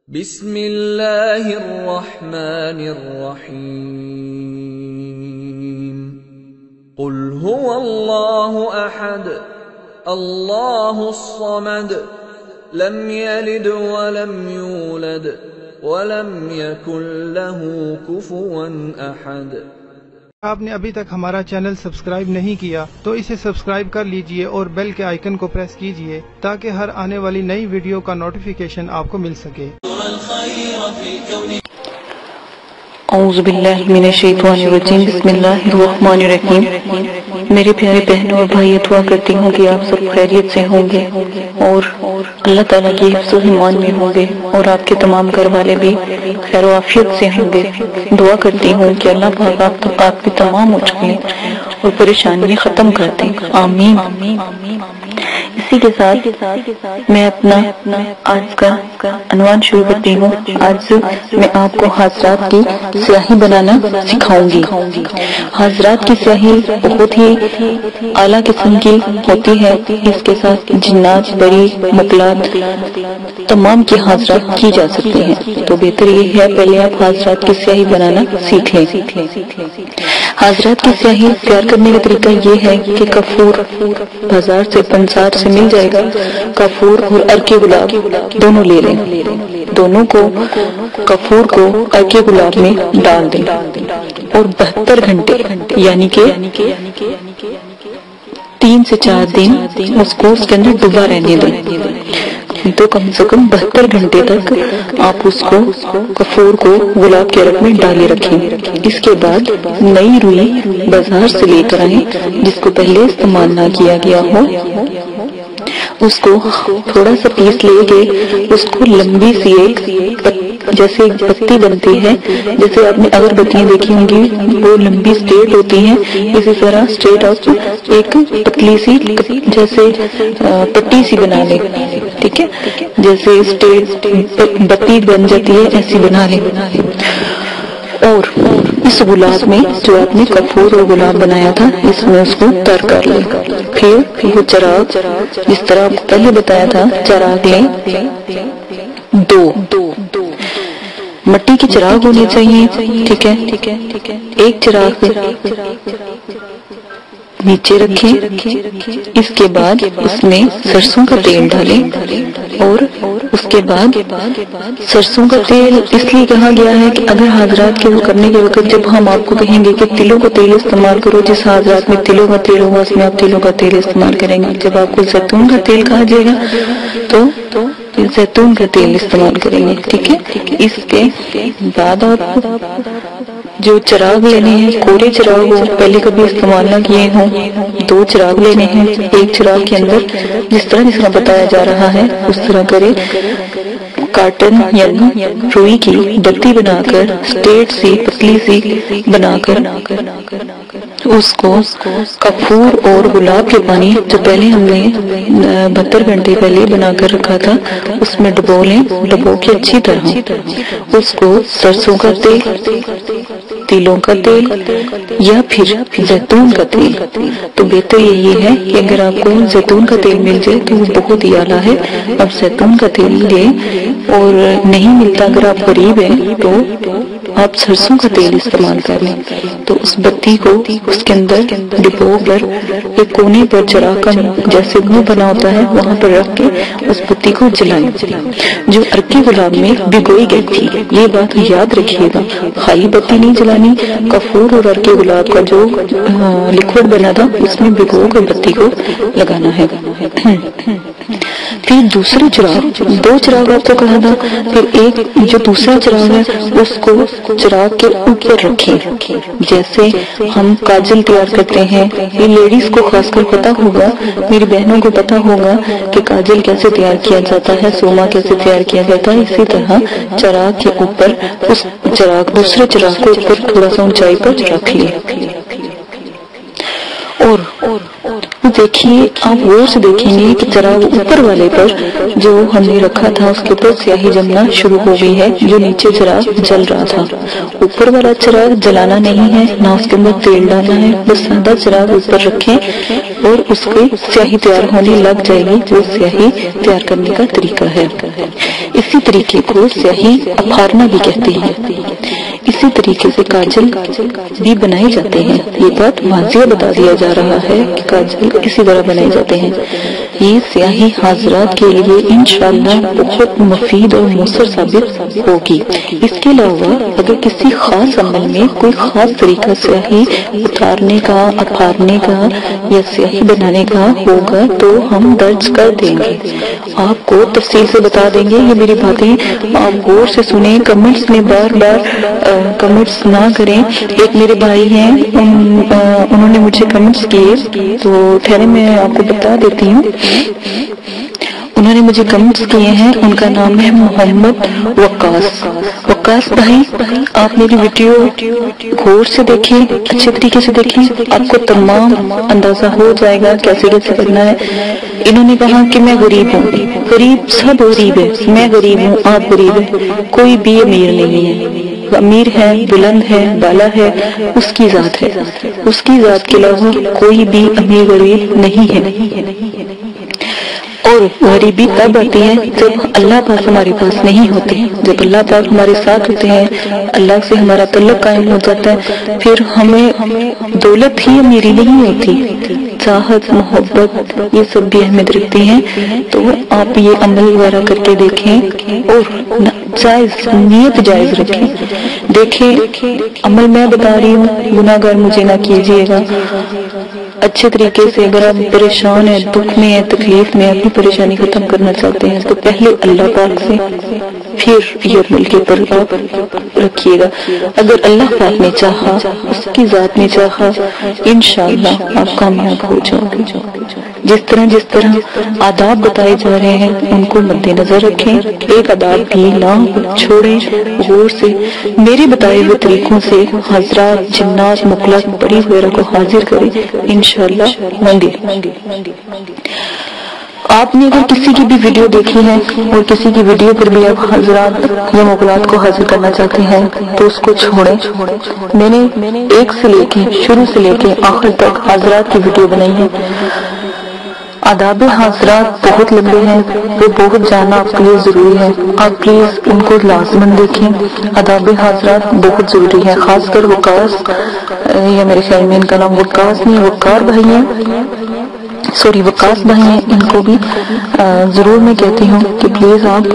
بسم اللہ الرحمن الرحیم قل هو اللہ احد اللہ الصمد لم یلد ولم یولد ولم یکن له کفوا احد۔ آپ نے ابھی تک ہمارا چینل سبسکرائب نہیں کیا تو اسے سبسکرائب کر لیجئے اور بیل کے آئیکن کو پریس کیجئے تاکہ ہر آنے والی نئی ویڈیو کا نوٹیفیکیشن آپ کو مل سکے۔ اعوذ باللہ من الشیطان الرجیم، بسم اللہ الرحمن الرحیم۔ میرے پیارے بہنوں اور بھائی، دعا کرتی ہوں کہ آپ سب خیریت سے ہوں گے اور اللہ تعالیٰ کی حفظ و ایمان میں ہوں گے اور آپ کے تمام گھر والے بھی خیر و عافیت سے ہوں گے۔ دعا کرتی ہوں کہ اللہ پاک آپ کی تمام مشکلیں اور پریشانیاں ختم کر دیں، آمین۔ اسی کے ساتھ میں اپنا آج کا عنوان شروع کرتی ہوں۔ آج میں آپ کو حاضرات کی سیاہی بنانا سکھاؤں گی۔ حاضرات کی سیاہی بہت ہی اعلیٰ قسم کی ہوتی ہے، اس کے ساتھ جنات، پری، مکلات تمام کی حاضرات کی جا سکتے ہیں، تو بہتر یہ ہے پہلے آپ حاضرات کی سیاہی بنانا سیکھ لیں۔ حاضرات کی سیاہی تیار کرنے کا طریقہ یہ ہے کہ کافور بازار سے پنسار سے مل جائے گا، کافور اور ارکے گلاب دونوں لے لیں، دونوں کو کافور کو ارکے گلاب میں ڈال دیں اور 72 گھنٹے یعنی کہ 3 سے 4 دن اس کو اس کے اندر ڈوبا رہنے دیں، تو کم سے کم 72 گھنٹے تک آپ اس کو کافور کو گلاب کے رکھ میں ڈالے رکھیں۔ اس کے بعد نئی روئی بازار سے لے کر آئیں جس کو پہلے استعمال نہ کیا گیا ہو، اس کو تھوڑا سا پیس لے گے، اس کو لمبی سی ایک جیسے ایک پتی بنتی ہے، جیسے آپ نے اگربتیاں دیکھی ہوں گی وہ لمبی اسٹریٹ ہوتی ہیں، اسی طرح اسٹریٹ آؤٹ ایک پتلی سی جیسے پٹی سی بنا لیں، ٹھیک ہے، جیسے اسٹریٹ بتی بن جاتی ہے ایسی بنا لیں۔ اور اس گلاب میں جو آپ نے کافور اور گلاب بنایا تھا اس میں اس کو تر کر لیں۔ پھر وہ چراغ جس طرح آپ کو پہلے بتایا تھا، چراغ لیں، 2 مٹی کے چراغ ہونے چاہیے، ٹھیک ہے، ایک چراغ نیچے رکھیں، اس کے بعد اس میں سرسوں کا تیل ڈالیں اور اس کے بعد سرسوں کا تیل اس لیے کہا گیا ہے کہ اگر حاضرات کے کرنے کے وقت جب ہم آپ کو کہیں گے کہ تلوں کا تیل استعمال کرو، جس حاضرات میں تلوں کا تیل ہوگا اس میں آپ تلوں کا تیل استعمال کریں گے، جب آپ کو زیتون کا تیل کہا جائے گا تو زیتون کا تیل استعمال کریں گے، ٹھیک ہے۔ اس کے بعد آپ جو چراغ لینے ہیں، کوڑے چراغ ہو، پہلے کبھی استعمال نہ کیے ہوں، 2 چراغ لینے ہیں، ایک چراغ کے اندر جس طرح بتایا جا رہا ہے اس طرح کرے، کاٹن یعنی روئی کی بتی بنا کر اسٹریٹ سی پتلی سی بنا کر اس کو کافور اور گلاب کے پانی جو پہلے ہم نے 72 گھنٹے پہلے بنا کر رکھا تھا اس میں ڈبو لیں، ڈبو کے اچھی طرح اس کو سرسوں کا تیل، تیلوں کا تیل یا پھر زیتون کا تیل، تو بہتر یہی ہے کہ اگر آپ کو زیتون کا تیل مل جائے تو وہ بہت ہی اعلیٰ ہے، اب زیتون کا تیل لیں، اور نہیں ملتا اگر آپ غریب ہیں تو آپ سرسوں کا تیل استعمال کر لیں، تو اس بتی کو اس کے اندر ڈبو کر ایک کونے پر چراغ کا جیسے منہ بنا ہوتا ہے وہاں پر رکھ کے اس بتی کو جلائیں، جو ارکی گلاب میں بھگوئی گئی تھی، یہ بات یاد رکھیے گا، خالی بتی نہیں جلانی، کافور اور ارکی گلاب کا جو لکوڈ بنا تھا اس میں بھگو کر بتی کو لگانا ہے۔ پھر دوسرے چراغ، 2 چراغ آپ کو کہا تھا، پھر ایک جو دوسرا چراغ ہے اس کو چراغ کے اوپر رکھیں، جیسے ہم کاجل تیار کرتے ہیں، یہ لیڈیز کو خاص کر پتا ہوگا، میری بہنوں کو پتا ہوگا کہ کاجل کیسے تیار کیا جاتا ہے، سوما کیسے تیار کیا جاتا ہے، اسی طرح چراغ کے اوپر اس چراغ دوسرے چراغ کو اوپر تھوڑا سا اونچائی پر رکھ لیں اور دیکھیے آپ غور سے دیکھیں گے کہ چراغ اوپر والے پر جو ہم نے رکھا تھا اس کے اوپر سیاہی جمنا شروع ہو گئی ہے، جو نیچے چراغ جل رہا تھا۔ اوپر والا چراغ جلانا نہیں ہے، نہ اس کے اندر تیل ڈالنا ہے، بس سادہ چراغ اوپر رکھیں اور اس کی سیاہی تیار ہونے لگ جائے گی۔ وہ سیاہی تیار کرنے کا طریقہ ہے۔ اسی طریقے کو سیاہی اپھارنا بھی کہتے ہیں۔ اسی طریقے سے کاجل بھی بنائے جاتے ہیں۔ یہ بات واضح بتا دیا جا رہا ہے کہ کاجل اسی طرح بنائے جاتے ہیں۔ یہ سیاہی حاضرات کے لیے انشاءاللہ بہت مفید اور مؤثر ثابت ہوگی۔ اس کے علاوہ اگر کسی خاص عمل میں کوئی خاص طریقہ سیاہی اتارنے کا، اپھارنے کا یا سیاہی بنانے کا ہوگا تو ہم درج کر دیں گے، آپ کو تفصیل سے بتا دیں گے۔ یہ میری باتیں آپ غور سے سنیں، کمنٹس میں بار بار کمنٹس نہ کریں۔ ایک میرے بھائی ہیں، انہوں نے مجھے کمنٹس کیے تو ٹھہرے میں آپ کو بتا دیتی ہوں۔ انہوں نے مجھے کمنٹس کیے ہیں، ان کا نام ہے محمد وقاص بھائی، آپ میری ویڈیو غور سے دیکھیں، اچھے طریقے سے دیکھیں، آپ کو تمام اندازہ ہو جائے گا کیسے کرنا ہے۔ انہوں نے کہا کہ میں غریب ہوں، غریب سب غریب ہے، میں غریب ہوں، آپ غریب ہیں، کوئی بھی امیر نہیں ہے۔ امیر ہے، بلند ہے، بالا ہے، اس کی ذات ہے، اس کی ذات کے علاوہ کوئی بھی امیر غریب نہیں ہے۔ اور غریبی تب آتی ہے جب اللہ پاک ہمارے پاس نہیں ہوتے، جب اللہ پاک ہمارے ساتھ ہوتے ہیں، اللہ سے ہمارا تعلق قائم ہو جاتا ہے، پھر ہمیں دولت ہی امیری نہیں ہوتی، چاہت، محبت یہ سب بھی اہمیت رکھتے ہیں۔ تو آپ یہ عمل وغیرہ کر کے دیکھیں اور جائز نیت جائز رکھیں۔ دیکھیں عمل میں بتا رہی ہوں، گناہ گار مجھے نہ کیجیے گا۔ اچھے طریقے سے اگر آپ پریشان ہیں، دکھ میں ہیں، تکلیف میں، اپنی پریشانی ختم کرنا چاہتے ہیں تو پہلے اللہ پاک سے، پھر یہ عمل کے اوپر آپ رکھیے گا۔ اگر اللہ پاک نے چاہا، اس کی ذات نے چاہا، انشاءاللہ آپ کامیاب ہو جاؤ گے۔ جس طرح آداب بتائے جا رہے ہیں ان کو مد نظر رکھیں، ایک آداب بھی نہ چھوڑیں، غور سے میرے بتائے ہوئے طریقوں سے حضرات، جنات، مخلوق، پری وغیرہ کو حاضر کریں، انشاءاللہ ہوں گے۔ آپ نے اگر کسی کی بھی ویڈیو دیکھی ہے اور کسی کی ویڈیو پر بھی آپ حضرات یا مغلات کو حاضر کرنا چاہتے ہیں تو اس کو چھوڑیں۔ میں نے ایک سے لے کے شروع سے لے کے آخر تک حضرات کی ویڈیو بنائی ہے۔ آداب حاضرات بہت لمبے ہیں، وہ بہت جاننا آپ کے لیے ضروری ہے، آپ پلیز ان کو لازماً دیکھیں۔ آداب حاضرات بہت ضروری ہے، خاص کر وقاص، یا میرے خیال میں ان کا نام وقاص نہیں، وقار بھائی ہیں، وقاص بھائی ہیں، ان کو بھی ضرور میں کہتی ہوں کہ پلیز آپ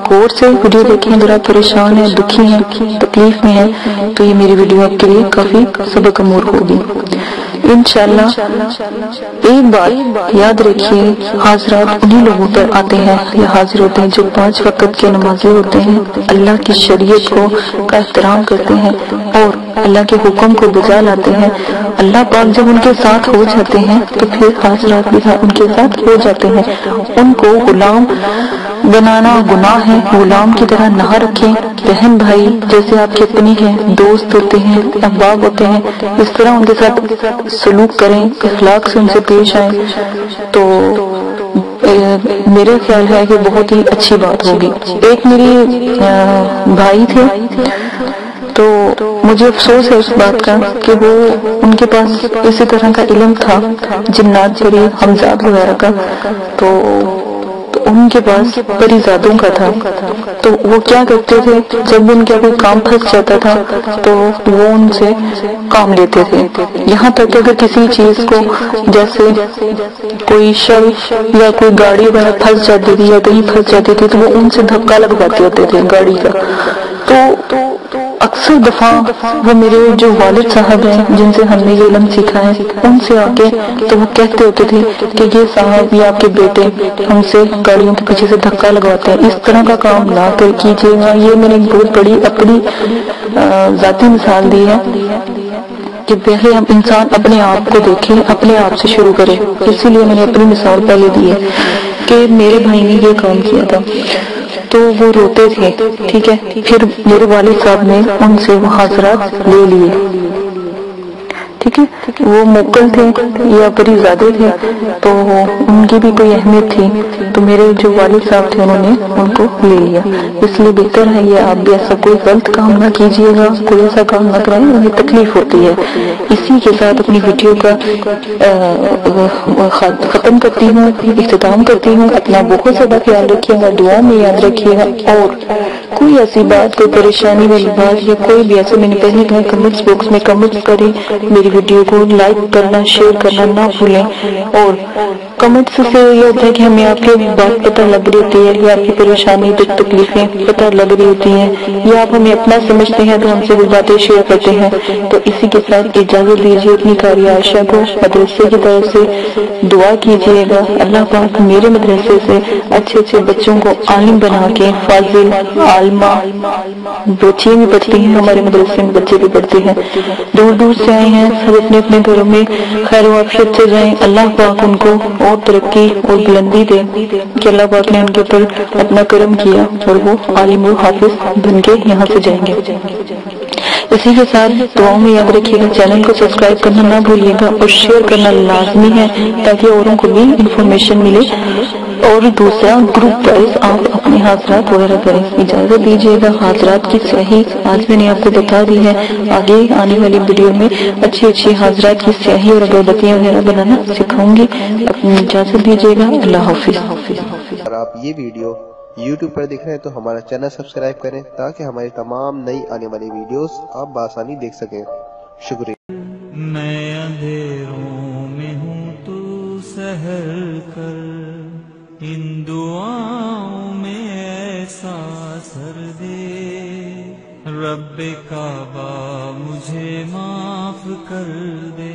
غور سے ویڈیو دیکھیں۔ اگر آپ پریشان ہیں، دکھی ہیں، تکلیف میں ہیں تو یہ میری ویڈیو آپ کے لیے کافی سبق آموز ہوگی انشاءاللہ۔ ایک بات یاد رکھیے، حاضرات انہی لوگوں پر آتے ہیں یا حاضر ہوتے ہیں جو 5 وقت کے نمازی ہوتے ہیں، اللہ کی شریعت کا احترام کرتے ہیں اور اللہ کے حکم کو بجا لاتے ہیں۔ اللہ پاک جب ان کے ساتھ ہو جاتے ہیں تو پھر حاضرات بھی ان کے ساتھ ہو جاتے ہیں۔ ان کو غلام بنانا گناہ ہے، غلام کی طرح نہ رکھیں۔ بہن بھائی جیسے آپ کے اپنے ہیں، دوست ہوتے ہیں، احباب ہوتے ہیں، اس طرح ان کے ساتھ سلوک کریں، اخلاق سے ان سے پیش آئیں تو میرے خیال ہے کہ بہت ہی اچھی بات ہوگی۔ ایک میری بھائی تھے تو مجھے افسوس ہے اس بات کا کہ وہ ان کے پاس اسی طرح کا علم تھا، جنات پری ہمزاد وغیرہ کا، تو ان کے پاس پریزادوں کا تھا۔ تو وہ کیا کرتے تھے، جب ان کا کوئی کام پھنس جاتا تھا تو وہ ان سے کام لیتے تھے، یہاں تک کہ اگر کسی چیز کو جیسے کوئی شل یا کوئی گاڑی وغیرہ پھنس جاتی تھی یا کہیں پھنس جاتی تھی تو وہ ان سے دھکا لگواتے ہوتے تھے گاڑی کا۔ تو اکثر دفعہ وہ میرے جو والد صاحب ہیں جن سے ہم نے یہ علم سیکھا ہے، ان سے آ کے تو وہ کہتے ہوتے تھے کہ یہ صاحب یا آپ کے بیٹے ہم سے گاڑیوں کے پیچھے سے دھکا لگواتے ہیں، اس طرح کا کام نہ کر کیجیے گا۔ یہ میں نے بہت بڑی اپنی ذاتی مثال دی ہے کہ پہلے ہم انسان اپنے آپ کو دیکھیں، اپنے آپ سے شروع کریں۔ اسی لیے میں نے اپنی مثال پہلے دی ہے کہ میرے بھائی نے یہ کام کیا تھا تو وہ روتے تھے، ٹھیک ہے، پھر میرے والد صاحب نے ان سے وہ حاضرات لے لیے، ٹھیک ہے، وہ موکل تھے یا پریزادے تھے تو ان کی بھی کوئی اہمیت تھی، تو میرے جو والد صاحب تھے انہوں نے ان کو لے لیا. اس لیے بہتر ہے یہ آپ بھی ایسا کوئی غلط کام نہ کیجیے گا، کوئی ایسا کام نہ کریں، انہیں تکلیف ہوتی ہے. اسی کے ساتھ اپنی ویڈیو کا ختم کرتی ہوں، اختتام کرتی ہوں. اپنا بہت زیادہ خیال رکھیے گا، دعا میں یاد رکھیے گا، اور کوئی ایسی بات، کوئی پریشانی والی بات یا کوئی بھی ایسا، میں نے پہلے کہا کمنٹس باکس میں کمنٹس کریں، میری ویڈیو کو لائک کرنا، شیئر کرنا نہ بھولیں. اور کمنٹس سے یہ ہوتا ہے کہ ہمیں آپ کی بات پتہ لگ رہی ہوتی ہے، یا آپ کی پریشانی دکھ تکلیفیں پتہ لگ رہی ہوتی ہیں، یا آپ ہمیں اپنا سمجھتے ہیں تو ہم سے بھی باتیں شیئر کرتے ہیں. تو اسی کے ساتھ اجازت دیجیے اپنی قاری عائشہ کو مدرسے کی طرف سے دعا کیجیے گا اللہ پاک میرے مدرسے سے اچھے اچھے بچوں کو عالم بنا کے، فاضل عالمہ بچیاں بھی پڑھتی ہیں، ہمارے مدرسے میں بچے بھی پڑھتے ہیں، دور دور سے آئے ہیں، سب اپنے اپنے گھروں میں خیر و عافیت سے جائیں. اللہ پاک ان کو اور ترقی اور بلندی دے کہ اللہ پاک نے ان کے اوپر اپنا کرم کیا اور وہ عالم و حافظ بن کے یہاں سے جائیں گے. اسی کے ساتھ دعاؤں میں یاد رکھیے گا چینل کو سبسکرائب کرنا نہ بھولیے گا اور شیئر کرنا لازمی ہے تاکہ اوروں کو بھی انفارمیشن ملے. اور دوسرا گروپ وائز آپ اپنے حاضرات وغیرہ کریں. اجازت دیجیے گا حاضرات کی سیاہی آج میں نے آپ کو بتا دی ہے، آگے آنے والی ویڈیو میں اچھی اچھی حاضرات کی سیاہی اور اگربتیاں وغیرہ بنانا سکھاؤں گی. اپنی اجازت دیجیے گا. اللہ حافظ. اگر آپ یہ ویڈیو YouTube پر دیکھ رہے ہیں تو ہمارا چینل سبسکرائب کریں تاکہ ہماری تمام نئی آنے والی ویڈیوز آپ بآسانی دیکھ سکیں. شکریہ. میں اندھیروں میں ہوں تو سحر کر، ان دعاؤں میں ایسا اثر دے، رب کعبہ مجھے معاف کر دے.